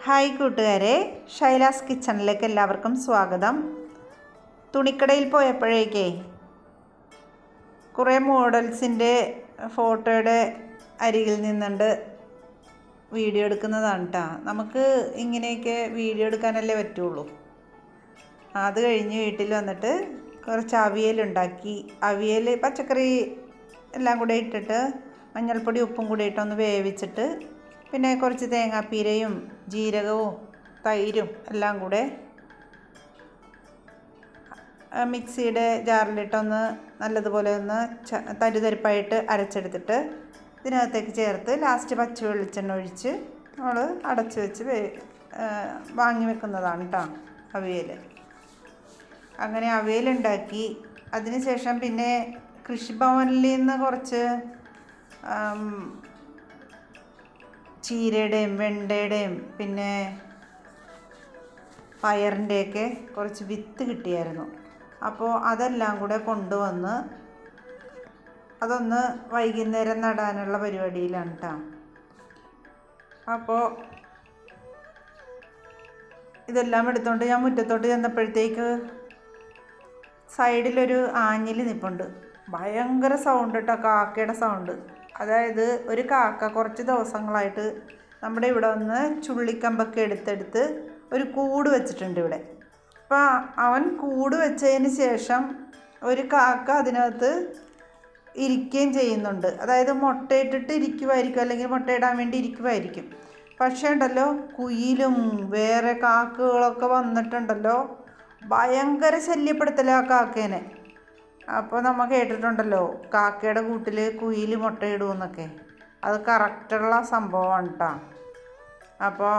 Hi കൂട്ടുകാരെ, ഷൈലാസ് കിച്ചണിലേക്ക് എല്ലാവർക്കും സ്വാഗതം. തുണിക്കടയിൽ പോയപ്പോഴേക്കേ കുറേ മോഡൽസിൻ്റെ ഫോട്ടോയുടെ അരികിൽ നിന്നുണ്ട് വീഡിയോ എടുക്കുന്നതാണ് കേട്ടോ. നമുക്ക് ഇങ്ങനെയൊക്കെ വീഡിയോ എടുക്കാനല്ലേ പറ്റുള്ളൂ. അത് കഴിഞ്ഞ് വീട്ടിൽ വന്നിട്ട് കുറച്ച് അവിയലുണ്ടാക്കി. അവിയൽ പച്ചക്കറി എല്ലാം കൂടെ ഇട്ടിട്ട് മഞ്ഞൾപ്പൊടി ഉപ്പും കൂടി ഇട്ടൊന്ന് വേവിച്ചിട്ട് പിന്നെ കുറച്ച് തേങ്ങാപ്പീരയും ജീരകവും തൈരും എല്ലാം കൂടെ മിക്സിയുടെ ജാറിലിട്ടൊന്ന് നല്ലതുപോലെ ഒന്ന് തരിതരിപ്പായിട്ട് അരച്ചെടുത്തിട്ട് ഇതിനകത്തേക്ക് ചേർത്ത് ലാസ്റ്റ് പച്ച വെളിച്ചെണ്ണ ഒഴിച്ച് നമ്മൾ അടച്ച് വെച്ച് വാങ്ങി വെക്കുന്നതാണ് കേട്ടോ അവിയൽ. അങ്ങനെ അവിയലുണ്ടാക്കി. അതിനുശേഷം പിന്നെ കൃഷിഭവനിൽ നിന്ന് കുറച്ച് ചീരയുടെയും വെണ്ടയുടെയും പിന്നെ പയറിൻ്റെയൊക്കെ കുറച്ച് വിത്ത് കിട്ടിയായിരുന്നു. അപ്പോൾ അതെല്ലാം കൂടെ കൊണ്ടുവന്ന് അതൊന്ന് വൈകുന്നേരം നടാനുള്ള പരിപാടിയിലാണ് കേട്ടോ. അപ്പോൾ ഇതെല്ലാം എടുത്തുകൊണ്ട് ഞാൻ മുറ്റത്തോട്ട് ചെന്നപ്പോഴത്തേക്ക് സൈഡിലൊരു ആഞ്ഞിലി നിൽപ്പുണ്ട്. ഭയങ്കര സൗണ്ട് കേട്ടോ, കാക്കയുടെ സൗണ്ട്. അതായത് ഒരു കാക്ക കുറച്ച് ദിവസങ്ങളായിട്ട് നമ്മുടെ ഇവിടെ വന്ന് ചുള്ളിക്കമ്പൊക്കെ എടുത്തെടുത്ത് ഒരു കൂട് വെച്ചിട്ടുണ്ട് ഇവിടെ. അപ്പോൾ അവൻ കൂട് വെച്ചതിന് ശേഷം ഒരു കാക്ക അതിനകത്ത് ഇരിക്കുകയും ചെയ്യുന്നുണ്ട്. അതായത് മുട്ടയിട്ടിട്ട് ഇരിക്കുമായിരിക്കും, അല്ലെങ്കിൽ മുട്ടയിടാൻ വേണ്ടി ഇരിക്കുമായിരിക്കും. പക്ഷേ ഉണ്ടല്ലോ, കുയിലും വേറെ കാക്കകളൊക്കെ വന്നിട്ടുണ്ടല്ലോ ഭയങ്കര ശല്യപ്പെടുത്തല ആ കാക്കേനെ. അപ്പോൾ നമ്മൾ കേട്ടിട്ടുണ്ടല്ലോ കാക്കയുടെ കൂട്ടിൽ കുയിൽ മുട്ടയിടുമെന്നൊക്കെ. അത് കറക്റ്റുള്ള സംഭവമാണ് കേട്ടോ. അപ്പോൾ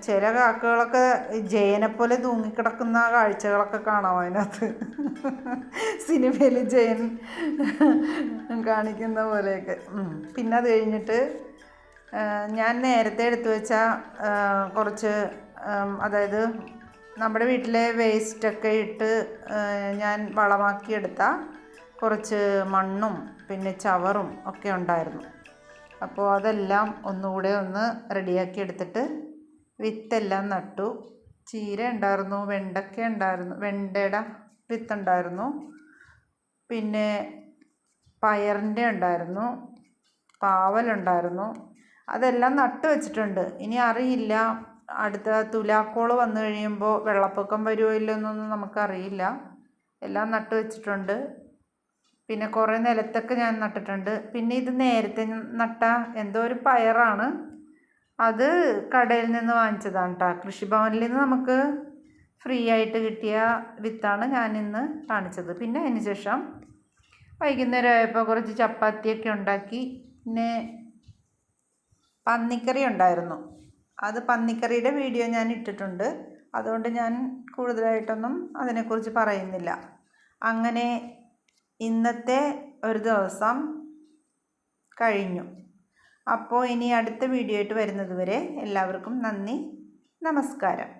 ചില കാക്കകളൊക്കെ ജയനെപ്പോലെ തൂങ്ങിക്കിടക്കുന്ന കാഴ്ചകളൊക്കെ കാണാം അതിനകത്ത്. സിനിമയിൽ ജയൻ കാണിക്കുന്ന പോലെയൊക്കെ. പിന്നെ അത് കഴിഞ്ഞിട്ട് ഞാൻ നേരത്തെ എടുത്തു വെച്ച കുറച്ച് അതായത് നമ്മുടെ വീട്ടിലെ വേസ്റ്റൊക്കെ ഇട്ട് ഞാൻ വളമാക്കിയെടുത്ത കുറച്ച് മണ്ണും പിന്നെ ചവറും ഒക്കെ ഉണ്ടായിരുന്നു. അപ്പോൾ അതെല്ലാം ഒന്നുകൂടെ ഒന്ന് റെഡിയാക്കി എടുത്തിട്ട് വിത്തെല്ലാം നട്ടു. ചീര ഉണ്ടായിരുന്നു, വെണ്ടയ്ക്ക ഉണ്ടായിരുന്നു, വെണ്ടയുടെ വിത്തുണ്ടായിരുന്നു, പിന്നെ പയറിൻ്റെ ഉണ്ടായിരുന്നു, പാവലുണ്ടായിരുന്നു. അതെല്ലാം നട്ടു വെച്ചിട്ടുണ്ട്. ഇനി അറിയില്ല, അടുത്ത തുലാക്കോള് വന്നു കഴിയുമ്പോൾ വെള്ളപ്പൊക്കം വരുമോ ഇല്ലെന്നൊന്നും നമുക്കറിയില്ല. എല്ലാം നട്ടു വെച്ചിട്ടുണ്ട്. പിന്നെ കുറേ നിലത്തൊക്കെ ഞാൻ നട്ടിട്ടുണ്ട്. പിന്നെ ഇത് നേരത്തെ നട്ട എന്തോ ഒരു പയറാണ്. അത് കടയിൽ നിന്ന് വാങ്ങിച്ചതാണ് കേട്ടോ. കൃഷിഭവനിൽ നിന്ന് നമുക്ക് ഫ്രീ ആയിട്ട് കിട്ടിയ വിത്താണ് ഞാനിന്ന് കാണിച്ചത്. പിന്നെ അതിന് ശേഷം വൈകുന്നേരം ആയപ്പോൾ കുറച്ച് ചപ്പാത്തിയൊക്കെ ഉണ്ടാക്കി. പിന്നെ പന്നിക്കറി ഉണ്ടായിരുന്നു. അത് പന്നിക്കറിയുടെ വീഡിയോ ഞാൻ ഇട്ടിട്ടുണ്ട്. അതുകൊണ്ട് ഞാൻ കൂടുതലായിട്ടൊന്നും അതിനെക്കുറിച്ച് പറയുന്നില്ല. അങ്ങനെ ഇന്നത്തെ ഒരു ദിവസം കഴിഞ്ഞു. അപ്പോൾ ഇനി അടുത്ത വീഡിയോ ആയിട്ട് വരുന്നത് വരെ എല്ലാവർക്കും നന്ദി, നമസ്കാരം.